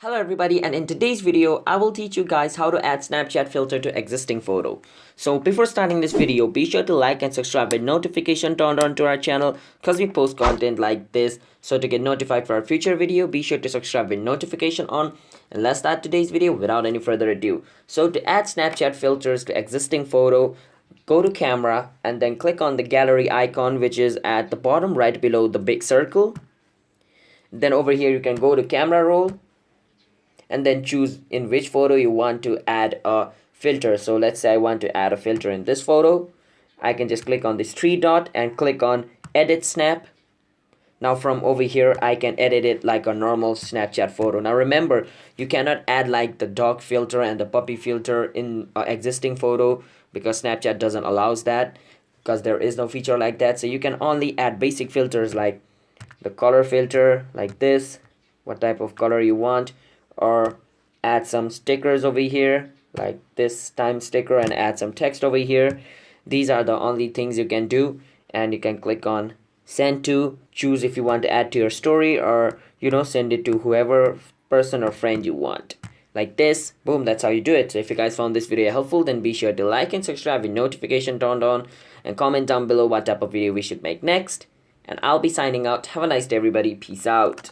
Hello everybody, and in today's video I will teach you guys how to add Snapchat filter to existing photo. So before starting this video, be sure to like and subscribe with notification turned on to our channel because we post content like this. So to get notified for our future video, be sure to subscribe with notification on. And let's start today's video without any further ado. So to add Snapchat filters to existing photo, go to camera and then click on the gallery icon, which is at the bottom right below the big circle. Then over here you can go to camera roll and then choose in which photo you want to add a filter. So let's say I want to add a filter in this photo. I can just click on this three dot and click on edit snap. Now from over here I can edit it like a normal Snapchat photo. Now remember, you cannot add like the dog filter and the puppy filter in existing photo because Snapchat doesn't allows that, because there is no feature like that. So you can only add basic filters like the color filter like this, what type of color you want, or add some stickers over here like this time sticker and add some text over here. These are the only things you can do, and you can click on send to, choose if you want to add to your story or send it to whoever person or friend you want, like this. Boom, that's how you do it. So if you guys found this video helpful, then be sure to like and subscribe with notification turned on, and comment down below what type of video we should make next. And I'll be signing out. Have a nice day everybody. Peace out.